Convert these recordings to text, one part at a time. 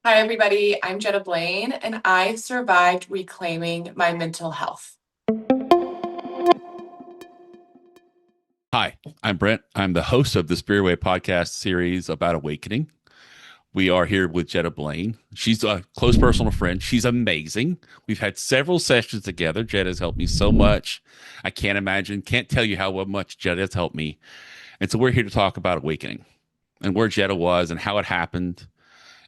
Hi, everybody. I'm Jetta Blaine, and I survived reclaiming my mental health. Hi, I'm Brent. I'm the host of the Spiriway podcast series about awakening. We are here with Jetta Blaine. She's a close personal friend. She's amazing. We've had several sessions together. Jetta has helped me so much. I can't tell you how much Jetta has helped me. And so we're here to talk about awakening and where Jetta was and how it happened.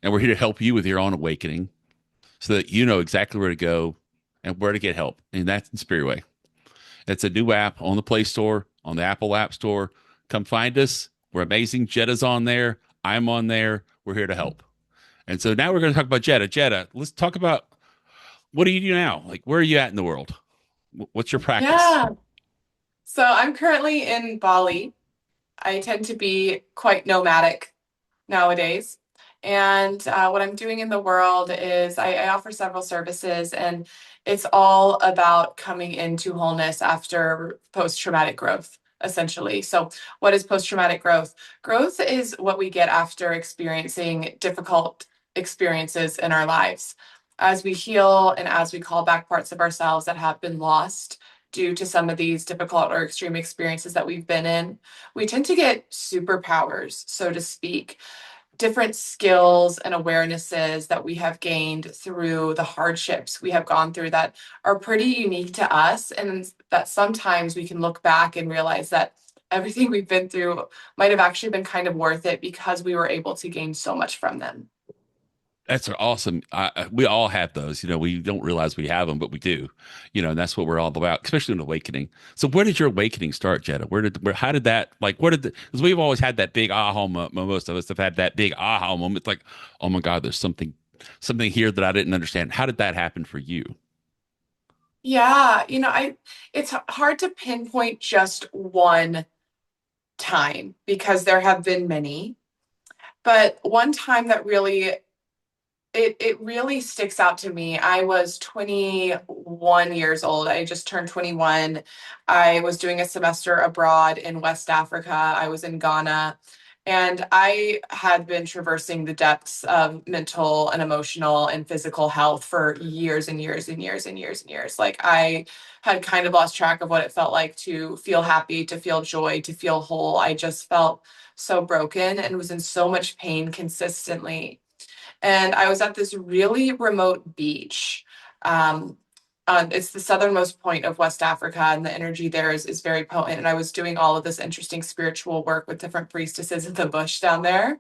And we're here to help you with your own awakening so that you know exactly where to go and where to get help. And that's in Spiriway. It's a new app on the Play Store, on the Apple App Store. Come find us. We're amazing. Jetta's on there. I'm on there. We're here to help. And so now we're going to talk about Jetta. Jetta, let's talk about what do you do now? Like, where are you at in the world? What's your practice? Yeah. So I'm currently in Bali. I tend to be quite nomadic nowadays. And what I'm doing in the world is I offer several services, and it's all about coming into wholeness after post-traumatic growth, essentially. So, what is post-traumatic growth? Growth is what we get after experiencing difficult experiences in our lives. As we heal and as we call back parts of ourselves that have been lost due to some of these difficult or extreme experiences that we've been in, we tend to get superpowers, so to speak, different skills and awarenesses that we have gained through the hardships we have gone through that are pretty unique to us. And that sometimes we can look back and realize that everything we've been through might have actually been kind of worth it because we were able to gain so much from them. That's awesome. We all have those. We don't realize we have them, but we do. And that's what we're all about, especially in awakening. So, where did your awakening start, Jetta? How did that, like, because we've always had that big aha moment. Most of us have had that big aha moment. It's like, oh my God, there's something here that I didn't understand. How did that happen for you? Yeah, it's hard to pinpoint just one time because there have been many. But one time that really sticks out to me. I was 21 years old. I just turned 21. I was doing a semester abroad in West Africa. I was in Ghana. And I had been traversing the depths of mental and emotional and physical health for years and years and years and years and years. Like I had kind of lost track of what it felt like to feel happy, to feel joy, to feel whole. I just felt so broken and was in so much pain consistently, and I was at this really remote beach. Um, it's the southernmost point of West Africa, and the energy there is very potent. And I was doing all of this interesting spiritual work with different priestesses in the bush down there.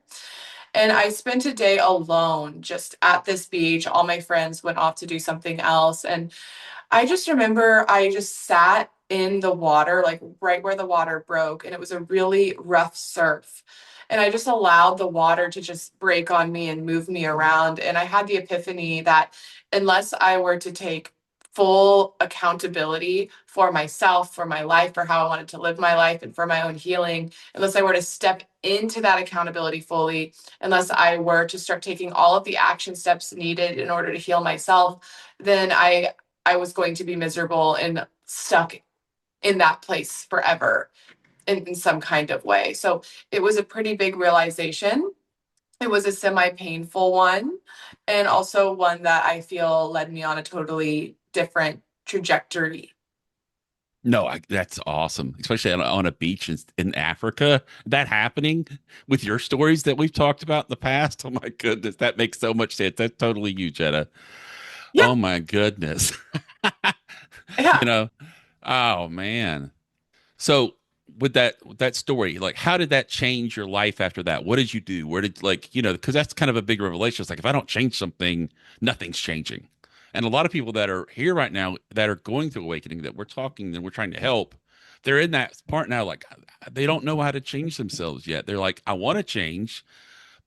And I spent a day alone just at this beach. All my friends went off to do something else. And I just remember I just sat in the water, like right where the water broke, and it was a really rough surf. And I just allowed the water to just break on me and move me around. And I had the epiphany that unless I were to take full accountability for myself, for my life, for how I wanted to live my life, and for my own healing, unless I were to step into that accountability fully, unless I were to start taking all of the action steps needed in order to heal myself, then I was going to be miserable and stuck in that place forever in some kind of way. So it was a pretty big realization. It was a semi painful one, and also one that I feel led me on a totally different trajectory. No, that's awesome, especially on a beach in Africa. That happening with your stories that we've talked about in the past. Oh my goodness, that makes so much sense. That's totally you, Jetta. Yeah, Oh my goodness. you yeah. know, oh man. So with that story, like how did that change your life after that? What did you do? Where did because that's kind of a big revelation. It's like if I don't change something, nothing's changing. And a lot of people that are here right now that are going through awakening that we're talking and we're trying to help, they're in that part now, like they don't know how to change themselves yet. They're like, I want to change,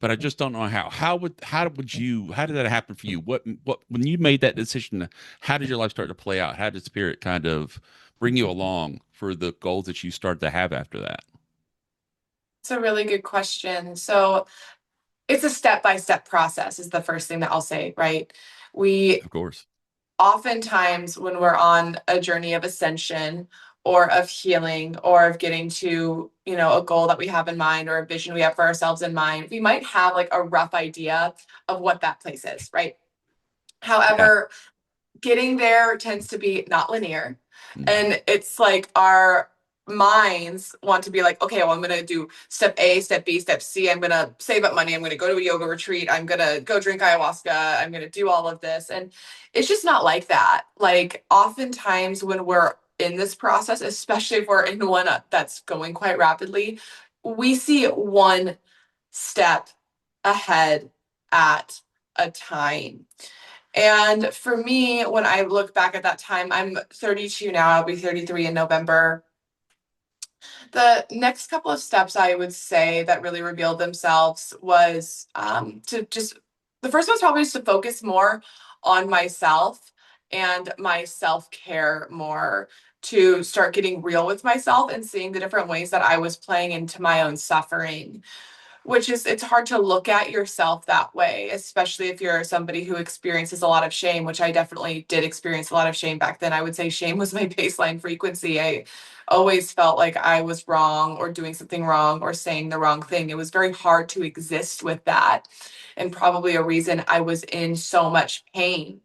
but I just don't know how. How did that happen for you? What when you made that decision, how did your life start to play out? How did spirit kind of bring you along for the goals that you started to have after that? It's a really good question. So it's a step by step process, is the first thing that I'll say, right? We Of course. oftentimes, when we're on a journey of ascension, or of healing or of getting to, a goal that we have in mind or a vision we have for ourselves in mind, we might have like a rough idea of what that place is, right? Yeah. However, getting there tends to be not linear. Mm. And it's like our minds want to be like, okay, well, I'm going to do step A, step B, step C. I'm going to save up money. I'm going to go to a yoga retreat. I'm going to go drink ayahuasca. I'm going to do all of this. And it's just not like that. Like, oftentimes when we're in this process, especially if we're in one that's going quite rapidly, we see one step ahead at a time. And for me, when I look back at that time, I'm 32 now, I'll be 33 in November. The next couple of steps I would say that really revealed themselves was to just, the first one was probably just to focus more on myself and my self care more, to start getting real with myself and seeing the different ways that I was playing into my own suffering, which is, it's hard to look at yourself that way, especially if you're somebody who experiences a lot of shame, which I definitely did experience a lot of shame back then. I would say shame was my baseline frequency. I always felt like I was wrong or doing something wrong or saying the wrong thing. It was very hard to exist with that, and probably a reason I was in so much pain.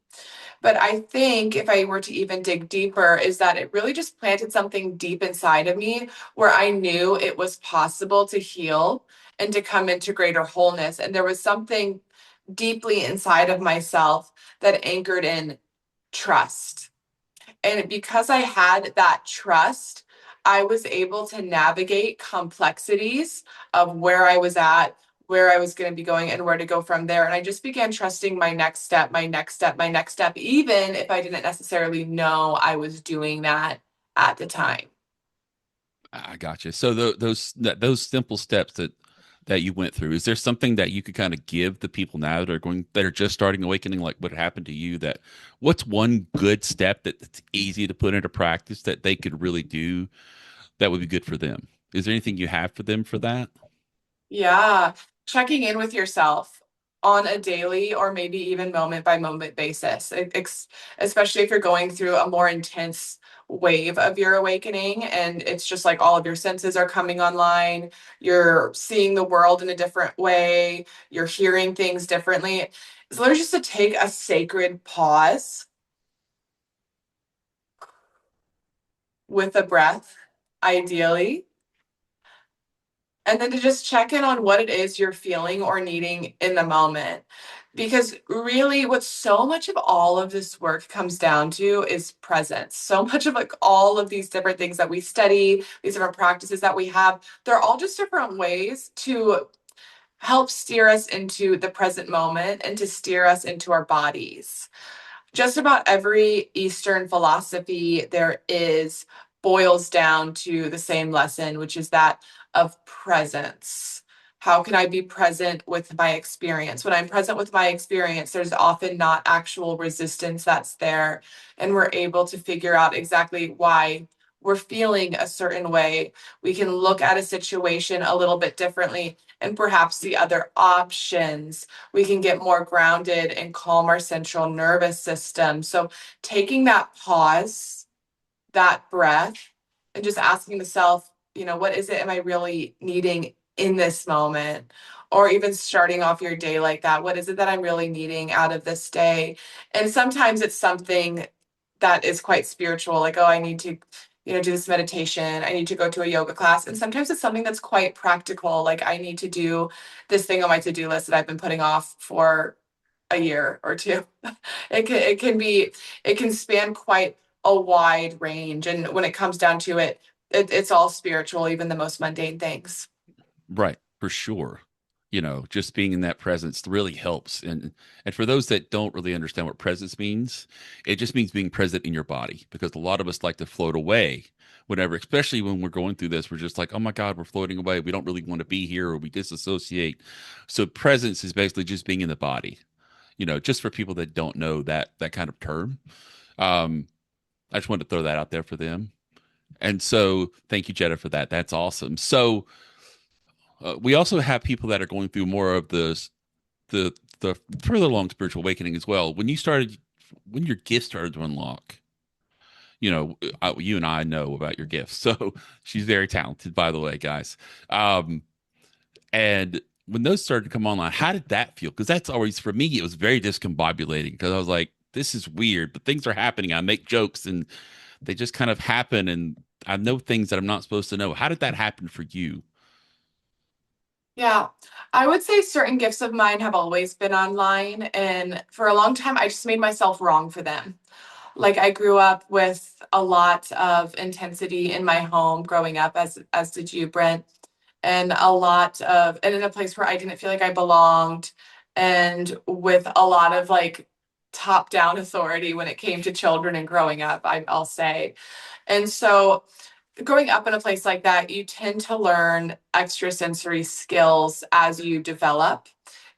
But I think if I were to even dig deeper, is that it really just planted something deep inside of me where I knew it was possible to heal and to come into greater wholeness. And there was something deeply inside of myself that anchored in trust. And because I had that trust, I was able to navigate complexities of where I was at, where I was going to be going, and where to go from there. And I just began trusting my next step, my next step, my next step, even if I didn't necessarily know I was doing that at the time. I gotcha. So those simple steps that you went through, is there something that you could kind of give the people now that are just starting awakening, like what happened to you? That what's one good step that's easy to put into practice that they could really do that would be good for them? Is there anything you have for them for that? Yeah, checking in with yourself on a daily or maybe even moment by moment basis, especially if you're going through a more intense wave of your awakening and it's just like all of your senses are coming online, you're seeing the world in a different way, you're hearing things differently. So there's just to take a sacred pause with a breath, ideally, and then to just check in on what it is you're feeling or needing in the moment. Because really, what so much of all of this work comes down to is presence. So much of like all of these different things that we study, these different practices that we have, they're all just different ways to help steer us into the present moment and to steer us into our bodies. Just about every Eastern philosophy there is boils down to the same lesson, which is that of presence. How can I be present with my experience? When I'm present with my experience, there's often not actual resistance that's there, and we're able to figure out exactly why we're feeling a certain way. We can look at a situation a little bit differently and perhaps see other options. We can get more grounded and calm our central nervous system. So, taking that pause, that breath, and just asking the self, what is it am I really needing in this moment? Or even starting off your day like that. What is it that I'm really needing out of this day? And sometimes it's something that is quite spiritual, like, oh, I need to, do this meditation. I need to go to a yoga class. And sometimes it's something that's quite practical, like I need to do this thing on my to-do list that I've been putting off for a year or two. It can span quite a wide range. And when it comes down to it, it's all spiritual, even the most mundane things. Right, for sure. Just being in that presence really helps. And for those that don't really understand what presence means, it just means being present in your body because a lot of us like to float away whenever, especially when we're going through this, we're just like, oh my God, we're floating away. We don't really want to be here or we disassociate. So presence is basically just being in the body, just for people that don't know that kind of term. Um, I just wanted to throw that out there for them. And so thank you, Jetta, for that. That's awesome. So we also have people that are going through more of the further along spiritual awakening as well. When your gifts started to unlock, You and I know about your gifts. So she's very talented, by the way, guys. Um, and when those started to come online, how did that feel? Because that's always, for me, it was very discombobulating because I was like, this is weird, but things are happening. I make jokes and they just kind of happen. And I know things that I'm not supposed to know. How did that happen for you? Yeah, I would say certain gifts of mine have always been online, and for a long time, I just made myself wrong for them. Like I grew up with a lot of intensity in my home growing up, as did you, Brent, and and in a place where I didn't feel like I belonged, and with a lot of like top-down authority when it came to children and growing up, I'll say. And so growing up in a place like that, you tend to learn extrasensory skills as you develop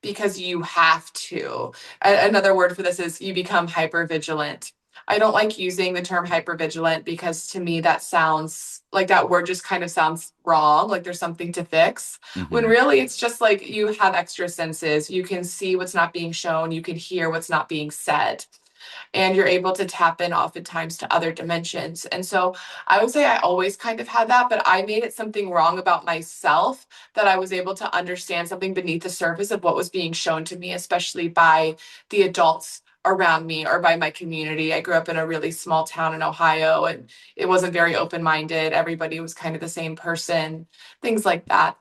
because you have to. Another word for this is you become hypervigilant. I don't like using the term hypervigilant because to me that sounds like that word just kind of sounds wrong, like there's something to fix. When Hmm. really it's just like you have extra senses. You can see what's not being shown, you can hear what's not being said, and you're able to tap in oftentimes to other dimensions. And so I would say I always kind of had that, but I made it something wrong about myself that I was able to understand something beneath the surface of what was being shown to me, especially by the adults around me or by my community. I grew up in a really small town in Ohio, and it wasn't very open-minded. Everybody was kind of the same person, things like that.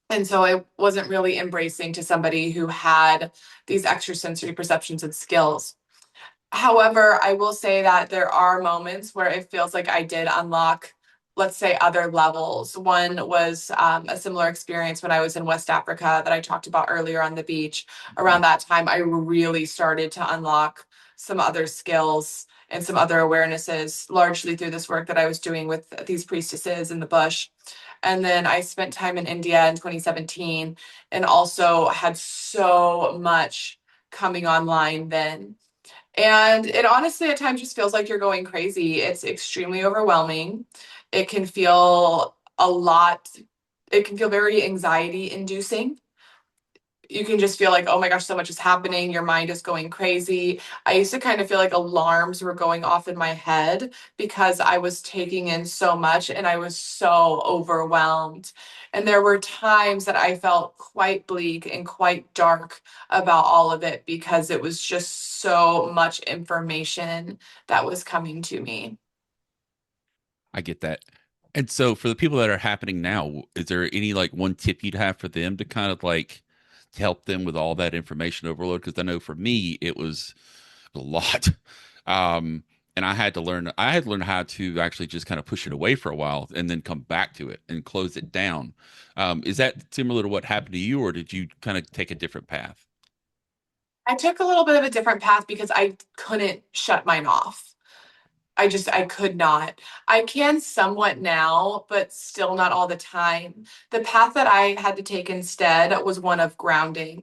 And so I wasn't really embracing to somebody who had these extrasensory perceptions and skills. However, I will say that there are moments where it feels like I did unlock, let's say, other levels. One was a similar experience when I was in West Africa that I talked about earlier on the beach. Around that time, I really started to unlock some other skills and some other awarenesses, largely through this work that I was doing with these priestesses in the bush. And then I spent time in India in 2017 and also had so much coming online then. And it honestly at times just feels like you're going crazy. It's extremely overwhelming. It can feel a lot, it can feel very anxiety inducing. You can just feel like, oh my gosh, so much is happening. Your mind is going crazy. I used to kind of feel like alarms were going off in my head because I was taking in so much and I was so overwhelmed. And there were times that I felt quite bleak and quite dark about all of it because it was just so much information that was coming to me. I get that. And so for the people that are happening now, is there any like one tip you'd have for them to kind of like to help them with all that information overload? Because I know for me it was a lot. And I had to learn how to actually just kind of push it away for a while and then come back to it and close it down. Is that similar to what happened to you, or did you kind of take a different path? I took a little bit of a different path because I couldn't shut mine off. I could not. I can somewhat now, but still not all the time. The path that I had to take instead was one of grounding.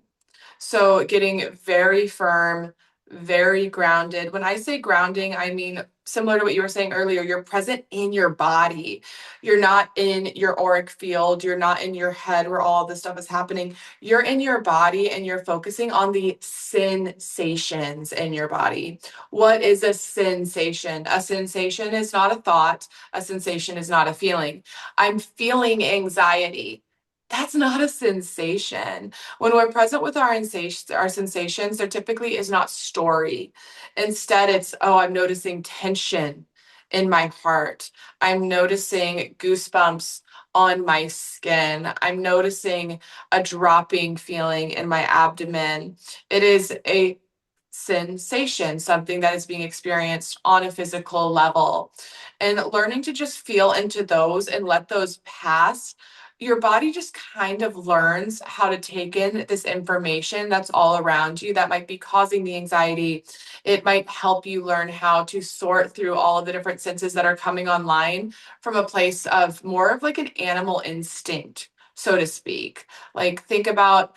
So getting very firm, very grounded. When I say grounding, I mean similar to what you were saying earlier, you're present in your body. You're not in your auric field. You're not in your head where all this stuff is happening. You're in your body and you're focusing on the sensations in your body. What is a sensation? A sensation is not a thought. A sensation is not a feeling. I'm feeling anxiety. That's not a sensation. When we're present with our sensations, there typically is not story. Instead, it's, oh, I'm noticing tension in my heart. I'm noticing goosebumps on my skin. I'm noticing a dropping feeling in my abdomen. It is a sensation, something that is being experienced on a physical level. And learning to just feel into those and let those pass, your body just kind of learns how to take in this information that's all around you that might be causing the anxiety. It might help you learn how to sort through all of the different senses that are coming online from a place of more of like an animal instinct, so to speak. Like, think about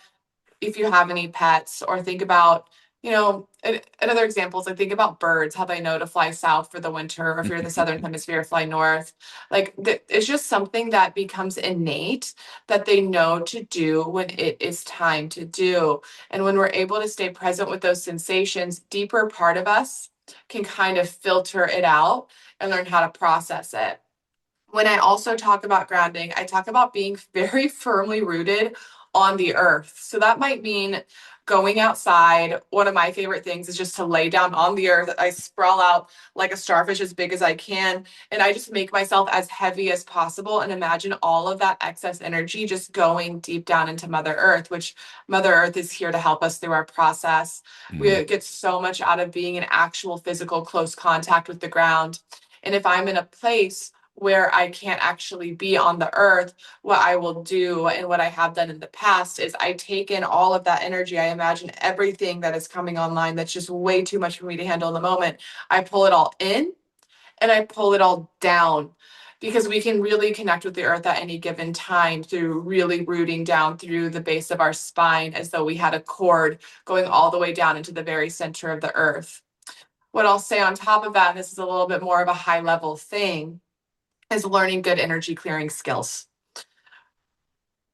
if you have any pets, or think about, another example is like think about birds, how they know to fly south for the winter, or if you're in the southern hemisphere, fly north. Like it's just something that becomes innate that they know to do when it is time to do. And when we're able to stay present with those sensations, deeper part of us can kind of filter it out and learn how to process it. When I also talk about grounding, I talk about being very firmly rooted on the earth. So that might mean going outside. One of my favorite things is just to lay down on the earth. I sprawl out like a starfish as big as I can, and I just make myself as heavy as possible and imagine all of that excess energy just going deep down into Mother Earth, which Mother Earth is here to help us through our process. Mm. We get so much out of being in actual physical close contact with the ground. And if I'm in a place where I can't actually be on the earth, what I will do and what I have done in the past is I take in all of that energy. I imagine everything that is coming online that's just way too much for me to handle in the moment. I pull it all in and I pull it all down because we can really connect with the earth at any given time through really rooting down through the base of our spine as though we had a cord going all the way down into the very center of the earth. What I'll say on top of that, and this is a little bit more of a high level thing, is learning good energy clearing skills.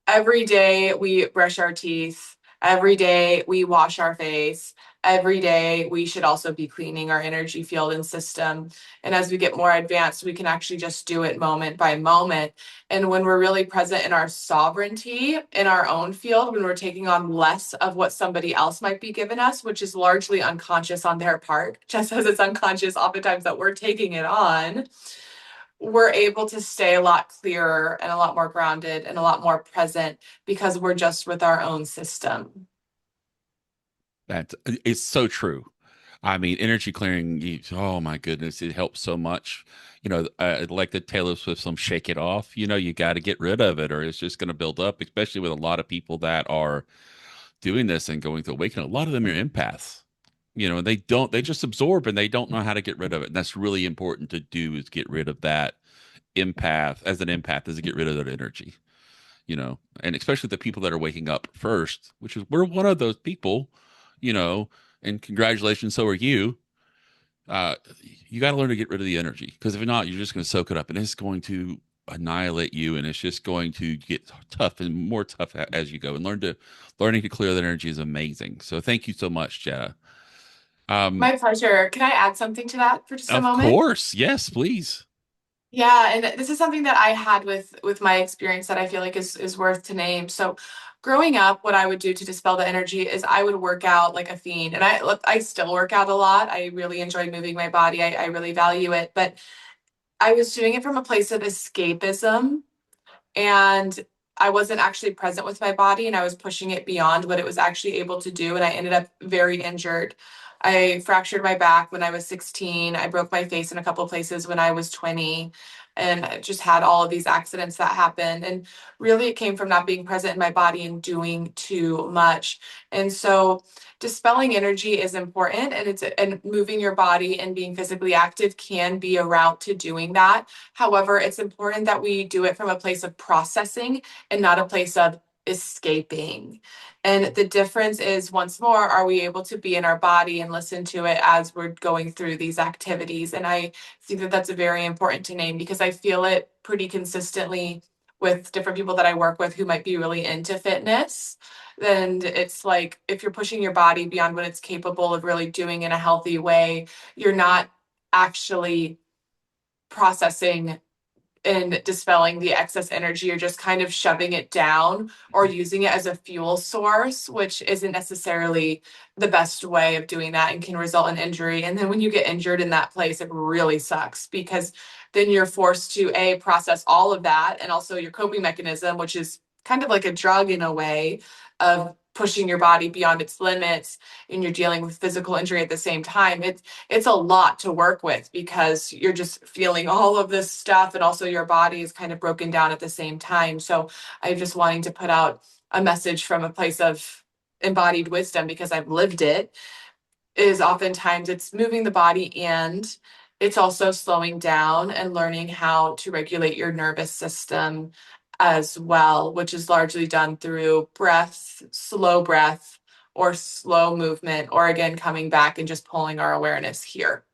Every day we brush our teeth. Every day we wash our face. Every day we should also be cleaning our energy field and system. And as we get more advanced, we can actually just do it moment by moment. And when we're really present in our sovereignty in our own field, when we're taking on less of what somebody else might be giving us, which is largely unconscious on their part, just as it's unconscious oftentimes that we're taking it on, we're able to stay a lot clearer and a lot more grounded and a lot more present because we're just with our own system. That it's so true. I mean, energy clearing, oh my goodness, it helps so much. Like the Taylor Swift song "Shake It Off." You got to get rid of it, or it's just going to build up. Especially with a lot of people that are doing this and going through awakening. A lot of them are empaths. They just absorb and they don't know how to get rid of it. And that's really important to do is get rid of that empath. As an empath, is to get rid of that energy. And especially the people that are waking up first, which is we're one of those people. You know, and congratulations, so are you. uh, you got to learn to get rid of the energy because if not, you're just going to soak it up and it's going to annihilate you and it's just going to get tough and more tough as you go. And learning to clear that energy is amazing. So thank you so much, Jetta. Um, My pleasure. Can I add something to that for just a of moment? course, yes, please. Yeah, and this is something that I had with my experience that I feel like is worth to name. So, growing up, what I would do to dispel the energy is I would work out like a fiend, and I still work out a lot. I really enjoy moving my body. I really value it, but I was doing it from a place of escapism, and I wasn't actually present with my body and I was pushing it beyond what it was actually able to do. And I ended up very injured. I fractured my back when I was 16. I broke my face in a couple of places when I was 20. And I just had all of these accidents that happened. And really, it came from not being present in my body and doing too much. And so, dispelling energy is important, and moving your body and being physically active can be a route to doing that. However, it's important that we do it from a place of processing and not a place of escaping. And the difference is, once more, are we able to be in our body and listen to it as we're going through these activities? And I think that that's a very important to name because I feel it pretty consistently with different people that I work with who might be really into fitness. And it's like if you're pushing your body beyond what it's capable of really doing in a healthy way, you're not actually processing and dispelling the excess energy. You're just kind of shoving it down or using it as a fuel source, which isn't necessarily the best way of doing that and can result in injury. And then when you get injured in that place, it really sucks because then you're forced to A, process all of that and also your coping mechanism, which is kind of like a drug in a way of pushing your body beyond its limits, and you're dealing with physical injury at the same time. It's a lot to work with because you're just feeling all of this stuff and also your body is kind of broken down at the same time. So I'm just wanting to put out a message from a place of embodied wisdom because I've lived it, is oftentimes it's moving the body and it's also slowing down and learning how to regulate your nervous system as well, which is largely done through breath, or slow movement, or again, coming back and just pulling our awareness here.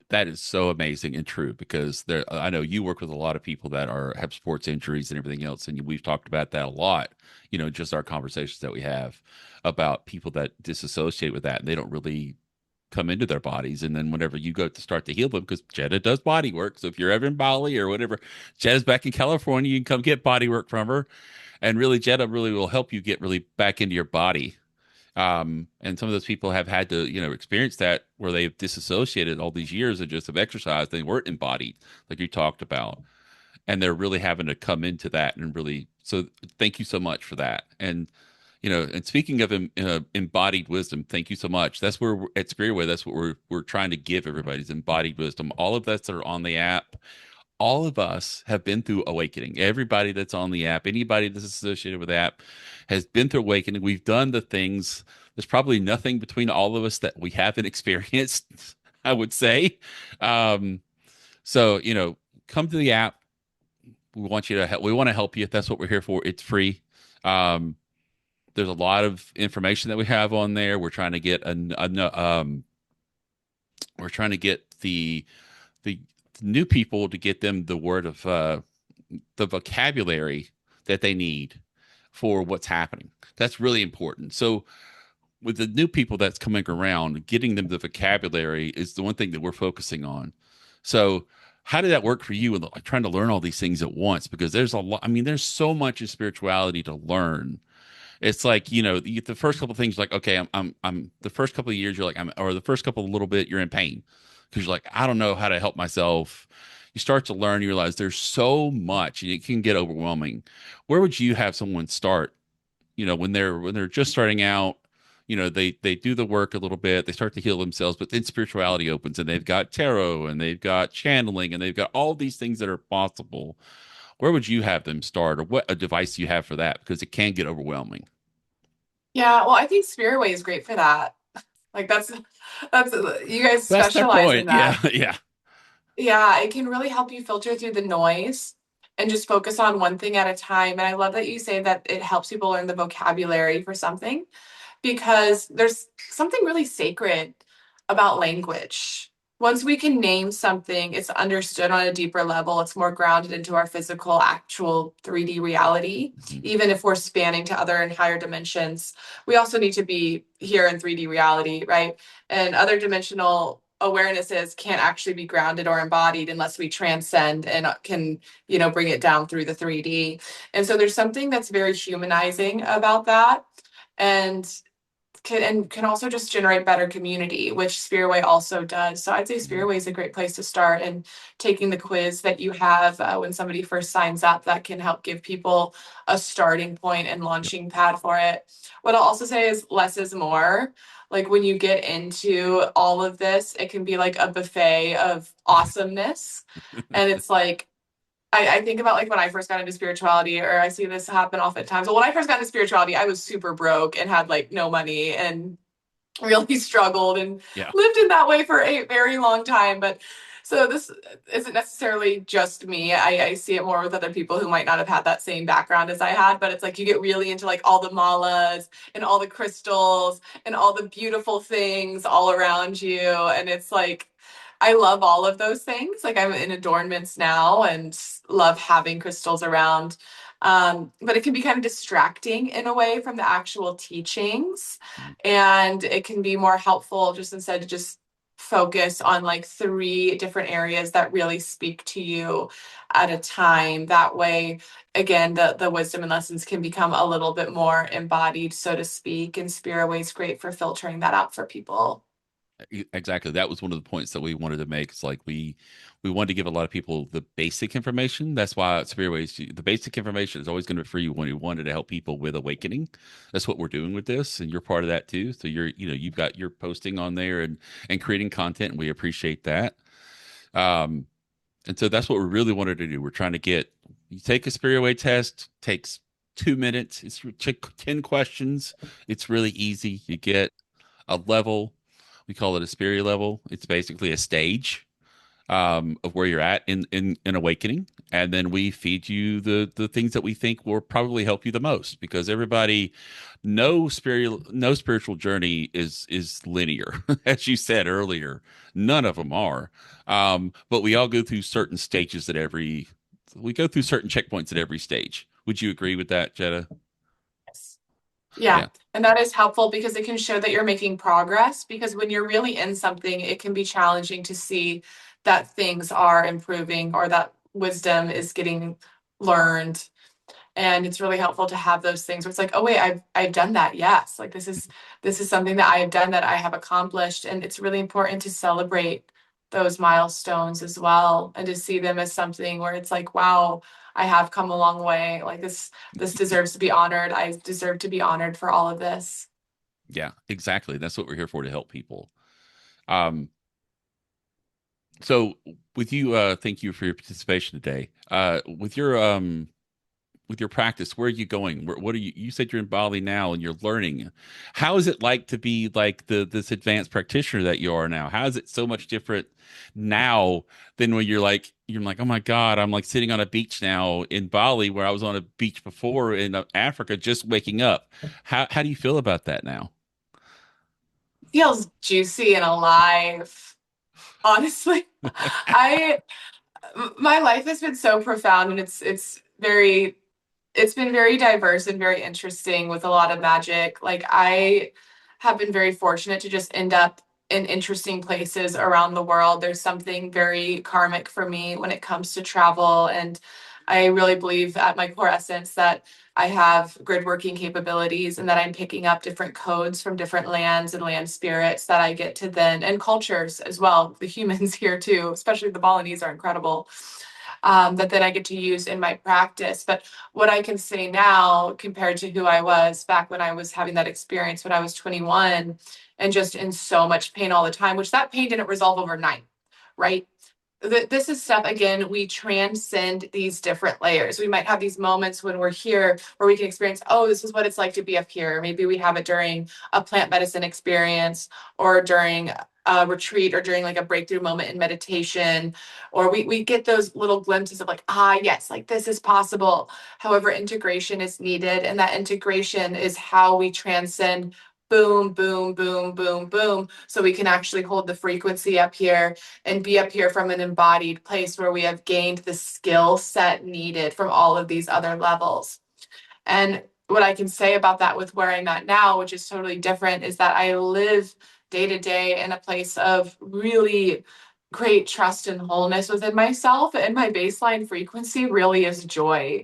That is so amazing and true because I know you work with a lot of people that have sports injuries and everything else, and we've talked about that a lot. Just our conversations that we have about people that disassociate with that, and they don't really come into their bodies. And then whenever you go to start to heal them, because Jetta does body work. So if you're ever in Bali or whatever, Jetta's back in California, you can come get body work from her. And really, Jetta really will help you get really back into your body. And some of those people have had to, experience that where they've disassociated all these years of just of exercise. They weren't embodied, like you talked about, and they're really having to come into that and really. So, thank you so much for that. And and speaking of embodied wisdom, thank you so much. That's where at Spiriway, that's what we're trying to give everybody's embodied wisdom. All of us that are on the app, all of us have been through awakening. Everybody that's on the app, anybody that's associated with the app has been through awakening. We've done the things. There's probably nothing between all of us that we haven't experienced, I would say. Um, so, come to the app. We want you to help. We want to help you. That's what we're here for. It's free. Um, there's a lot of information that we have on there. We're trying to get we're trying to get the new people to get them the word of the vocabulary that they need for what's happening. That's really important. So with the new people that's coming around, getting them the vocabulary is the one thing that we're focusing on. So how did that work for you and like, trying to learn all these things at once? Because there's a lot, I mean, there's so much of spirituality to learn. It's like, you get the first couple of things like, okay, I'm the first couple of years you're like, or the first couple of little bit you're in pain because you're like, I don't know how to help myself. You start to learn, you realize there's so much and it can get overwhelming. Where would you have someone start, when they're just starting out, they do the work a little bit, they start to heal themselves, but then spirituality opens and they've got tarot and they've got channeling and they've got all these things that are possible. Where would you have them start, or what a device do you have for that? Because it can get overwhelming. Yeah, well, I think Spiriway is great for that. Like that's you guys That's their specialize in point. Yeah, that. yeah. Yeah, it can really help you filter through the noise and just focus on one thing at a time. And I love that you say that it helps people learn the vocabulary for something because there's something really sacred about language. Once we can name something, it's understood on a deeper level. It's more grounded into our physical, actual 3D reality. Mhm. Even if we're spanning to other and higher dimensions, we also need to be here in 3D reality, right? And other dimensional awarenesses can't actually be grounded or embodied unless we transcend and can, bring it down through the 3D. And so there's something that's very humanizing about that. And can also just generate better community, which Spiriway also does. So I'd say Spiriway is a great place to start, and taking the quiz that you have when somebody first signs up, that can help give people a starting point and Yep. launching pad for it. What I'll also say is less is more. Like when you get into all of this, it can be like a buffet of awesomeness. And it's like I think about like when I first got into spirituality, or I see this happen oftentimes. Well, when I first got into spirituality, I was super broke and had like no money and really struggled and Yeah. lived in that way for a very long time. But so this isn't necessarily just me. I see it more with other people who might not have had that same background as I had. But it's like you get really into like all the malas and all the crystals and all the beautiful things all around you. And it's like, I love all of those things. Like I'm in adornments now and love having crystals around. But it can be kind of distracting in a way from the actual teachings, and it can be more helpful just instead to just focus on like three different areas that really speak to you at a time. That way, again, the wisdom and lessons can become a little bit more embodied, so to speak, and Spiritway is great for filtering that out for people. Exactly. That was one of the points that we wanted to make. It's like we wanted to give a lot of people the basic information. That's why at Spiriways, the basic information is always going to be free when we wanted to help people with awakening. That's what we're doing with this, and you're part of that too. So you've got your posting on there and creating content, and we appreciate that. Um, and so that's what we really wanted to do. We're trying to get you take a Spiriway test, takes 2 minutes. It's 10 questions. It's really easy. You get a level. We call it a spirit level. It's basically a stage of where you're at in awakening, and then we feed you the things that we think will probably help you the most. Because everybody, no spiritual journey is linear, as you said earlier. None of them are, but we all go through certain stages at every. We go through certain checkpoints at every stage. Would you agree with that, Jetta? Yes. Yeah, Yeah. and that is helpful because it can show that you're making progress. Because when you're really in something, it can be challenging to see that things are improving or that wisdom is getting learned. And it's really helpful to have those things where it's like, oh wait, I've done that. Yes, like this is something that I have done that I have accomplished, and it's really important to celebrate those milestones as well and to see them as something where it's like, wow, I have come a long way. Like this deserves to be honored. I deserve to be honored for all of this. Yeah, exactly. That's what we're here for, to help people. Um, so with you, thank you for your participation today. With your practice, where are you going? What are you said you're in Bali now and you're learning. How is it like to be like this advanced practitioner that you are now? How is it so much different now than when you're like, oh my God, I'm like sitting on a beach now in Bali where I was on a beach before in Africa just waking up. How do you feel about that now? Feels juicy and alive. Honestly, I my life has been so profound and it's been very diverse and very interesting with a lot of magic. Like I have been very fortunate to just end up in interesting places around the world. There's something very karmic for me when it comes to travel, and I really believe at my core essence that I have grid working capabilities and that I'm picking up different codes from different lands and land spirits that I get to then, and cultures as well. The humans here too, especially the Balinese, are incredible. That then I get to use in my practice. But what I can say now compared to who I was back when I was having that experience when I was 21 and just in so much pain all the time, which that pain didn't resolve overnight, right? This is stuff, again, we transcend these different layers. We might have these moments when we're here where we can experience, oh, this is what it's like to be up here. Maybe we have it during a plant medicine experience or during a retreat or during like a breakthrough moment in meditation, or we get those little glimpses of like, ah, yes, like this is possible. However, integration is needed, and that integration is how we transcend boom, boom, boom, boom, boom, so we can actually hold the frequency up here and be up here from an embodied place where we have gained the skill set needed from all of these other levels. And what I can say about that with where I'm at now, which is totally different, is that I live day to day in a place of really great trust and wholeness within myself. And my baseline frequency really is joy,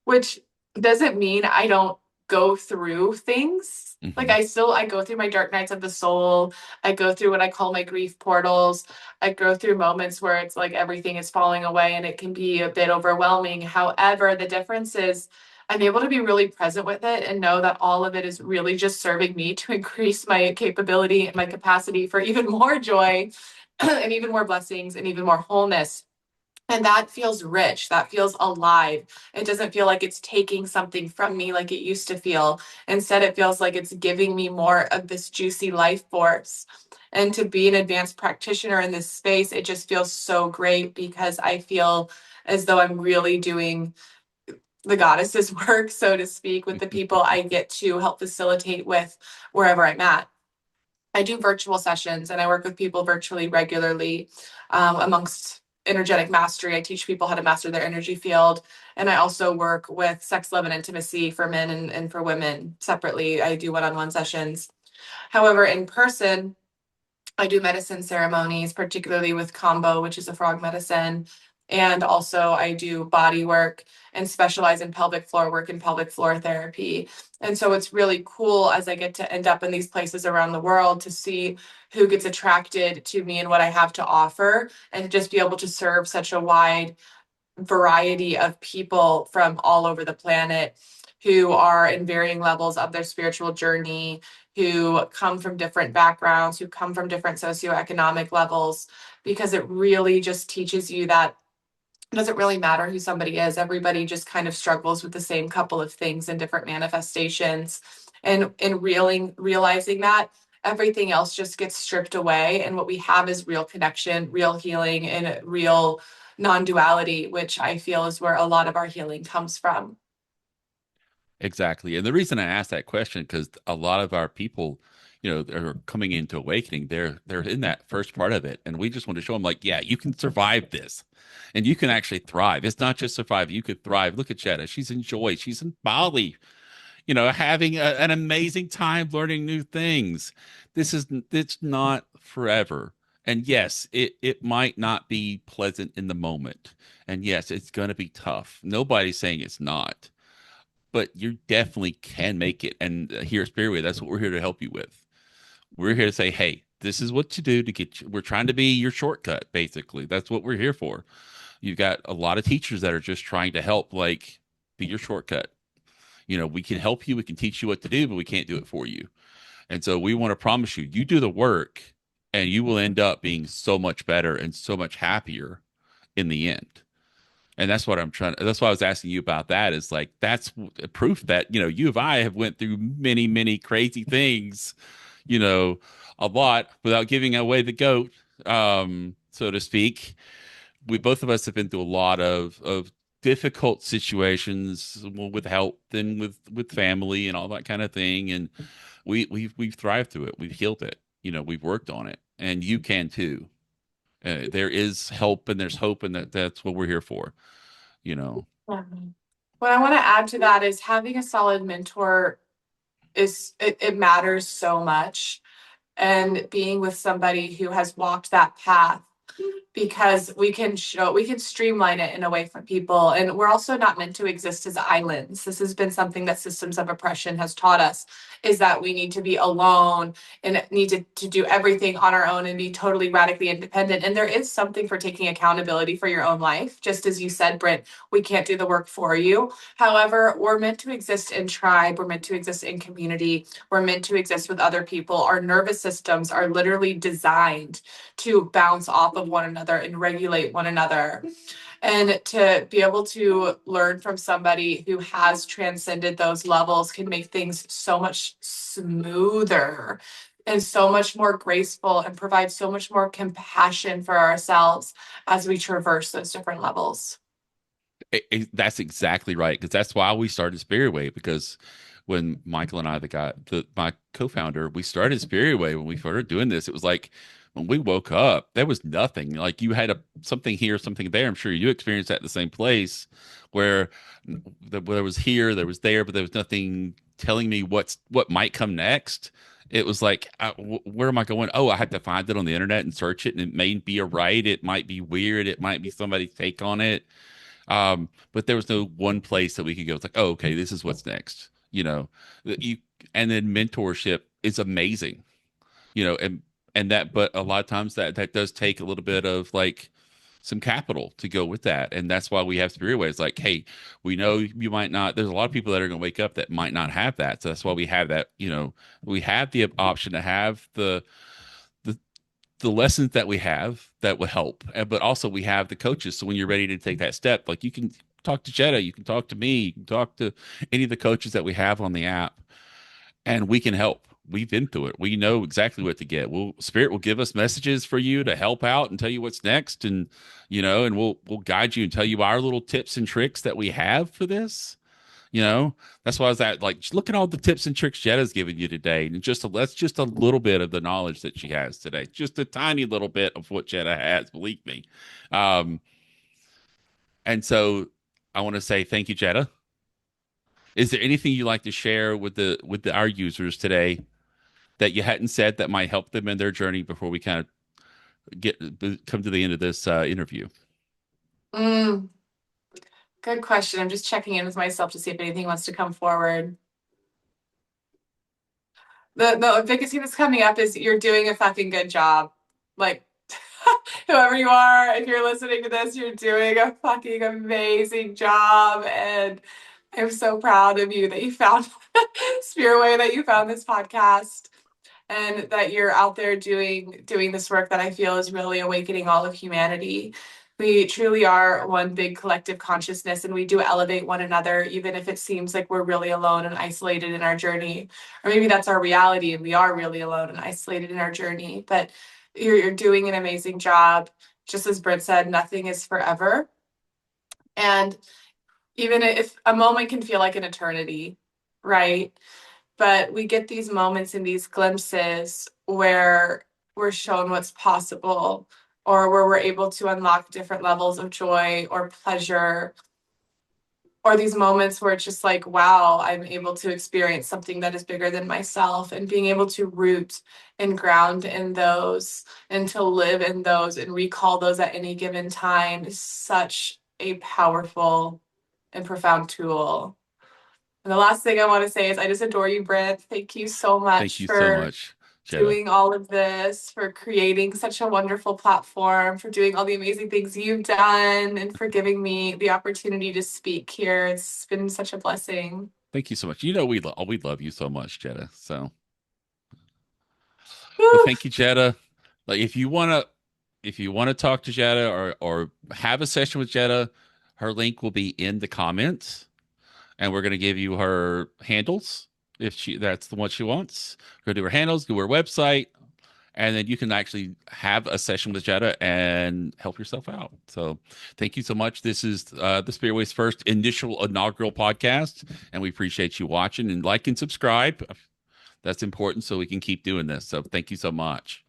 which doesn't mean I don't go through things. Like Hmm. I go through my dark nights of the soul. I go through what I call my grief portals. I go through moments where it's like everything is falling away and it can be a bit overwhelming. However, the difference is I'm able to be really present with it and know that all of it is really just serving me to increase my capability and my capacity for even more joy and even more blessings and even more wholeness. And that feels rich. That feels alive. It doesn't feel like it's taking something from me like it used to feel. Instead, it feels like it's giving me more of this juicy life force. And to be an advanced practitioner in this space, it just feels so great because I feel as though I'm really doing the goddess's work, so to speak, with the people I get to help facilitate with wherever I'm at. I do virtual sessions and I work with people virtually regularly amongst energetic mastery. I teach people how to master their energy field. And I also work with sex, love, and intimacy for men and for women separately. I do one on one sessions. However, in person, I do medicine ceremonies, particularly with Kambo, which is a frog medicine. And also, I do body work and specialize in pelvic floor work and pelvic floor therapy. And so, it's really cool as I get to end up in these places around the world to see who gets attracted to me and what I have to offer, and to just be able to serve such a wide variety of people from all over the planet who are in varying levels of their spiritual journey, who come from different backgrounds, who come from different socioeconomic levels, because it really just teaches you that it doesn't really matter who somebody is. Everybody just kind of struggles with the same couple of things in different manifestations. And in realizing that, everything else just gets stripped away. And what we have is real connection, real healing, and real non-duality, which I feel is where a lot of our healing comes from. Exactly. And the reason I asked that question, because a lot of our people, are coming into awakening. They're in that first part of it. And we just want to show them like, yeah, you can survive this and you can actually thrive. It's not just survive, you could thrive. Look at Jetta. She's in joy. She's in Bali. having an amazing time learning new things. It's not forever. And yes, it might not be pleasant in the moment. And yes, it's going to be tough. Nobody's saying it's not, but you definitely can make it. And here at Spiriway, that's what we're here to help you with. We're here to say, hey, this is what to do to get you. We're trying to be your shortcut, basically. That's what we're here for. You've got a lot of teachers that are just trying to help, like, be your shortcut. We can help you, we can teach you what to do, but we can't do it for you. And so we want to promise you, you do the work and you will end up being so much better and so much happier in the end. And that's what I'm trying. That's why I was asking you about that. Is like that's proof that you and I have went through many, many crazy things. You know, a lot without giving away the goat, so to speak. We both of us have been through a lot of difficult situations with health and with family and all that kind of thing. And we've thrived through it. We've healed it. We've worked on it, and you can too. There is help and there's hope, and that's what we're here for. You know. Mhm. What I want to add to that is having a solid mentor it matters so much. And being with somebody who has walked that path because we can streamline it in a way for people, and we're also not meant to exist as islands. This has been something that systems of oppression has taught us, is that we need to be alone and need to do everything on our own and be totally radically independent. And there is something for taking accountability for your own life, just as you said, Britt. We can't do the work for you. However, we're meant to exist in tribe, we're meant to exist in community, we're meant to exist with other people. Our nervous systems are literally designed to bounce off of one another and regulate one another. And to be able to learn from somebody who has transcended those levels can make things so much smoother and so much more graceful and provide so much more compassion for ourselves as we traverse those different levels. That's exactly right, because that's why we started Spiriway. Because when Michael and I, my co-founder, we started Spiriway. When we started doing this, it was like when we woke up, there was nothing. Like you had something here, something there. I'm sure you experienced that in the same place, where there was here, there was there, but there was nothing telling me what might come next. It was like, where am I going? Oh, I had to find it on the internet and search it, and it may be a right, it might be weird, it might be somebody's take on it. But there was no one place that we could go. It's like, oh, okay, this is what's next. You and then mentorship is amazing. And that, but a lot of times that does take a little bit of like some capital to go with that, and that's why we have Spiriway. It's like, hey, we know you might not. There's a lot of people that are going to wake up that might not have that, so that's why we have that. We have the option to have the the lessons that we have that will help. But also we have the coaches. So when you're ready to take that step, like you can talk to Jetta, you can talk to me, you can talk to any of the coaches that we have on the app, and we can help. We've been through it. We know exactly what to get. Spirit will give us messages for you to help out and tell you what's next, and and we'll guide you and tell you our little tips and tricks that we have for this. That's why I was at like, just look at all the tips and tricks Jetta's given you today, and that's just a little bit of the knowledge that she has today, just a tiny little bit of what Jetta has. Believe me. Um, and so I want to say thank you, Jetta. Is there anything you'd like to share with our users today that you hadn't said that might help them in their journey before we kind of come to the end of this interview? Mm, good question. I'm just checking in with myself to see if anything wants to come forward. The biggest thing that's coming up is you're doing a fucking good job. Like, whoever you are, if you're listening to this, you're doing a fucking amazing job. And I'm so proud of you that you found Spearway, that you found this podcast, and that you're out there doing this work that I feel is really awakening all of humanity. We truly are one big collective consciousness, and we do elevate one another, even if it seems like we're really alone and isolated in our journey. Or maybe that's our reality, and we are really alone and isolated in our journey. But you're doing an amazing job. Just as Britt said, nothing is forever. And even if a moment can feel like an eternity, right? But we get these moments and these glimpses where we're shown what's possible, or where we're able to unlock different levels of joy or pleasure or these moments where it's just like, wow, I'm able to experience something that is bigger than myself, and being able to root and ground in those and to live in those and recall those at any given time is such a powerful and profound tool. And the last thing I want to say is I just adore you, Brent. Thank you so Thank much you so for much, Jetta. doing all of this, for creating such a wonderful platform, for doing all the amazing things you've done, and for giving me the opportunity to speak here. It's been such a blessing. Thank you so much. You know we love you so much, Jetta. So, well, Woo! thank you, Jetta. Like if you want to talk to Jetta or have a session with Jetta, her link will be in the comments, and we're going to give you her handles if she that's the one she wants. Go to her handles, go to her website, and then you can actually have a session with Jetta and help yourself out. So, thank you so much. This is the Spearway's first initial inaugural podcast, and we appreciate you watching and like and subscribe. That's important so we can keep doing this. So, thank you so much.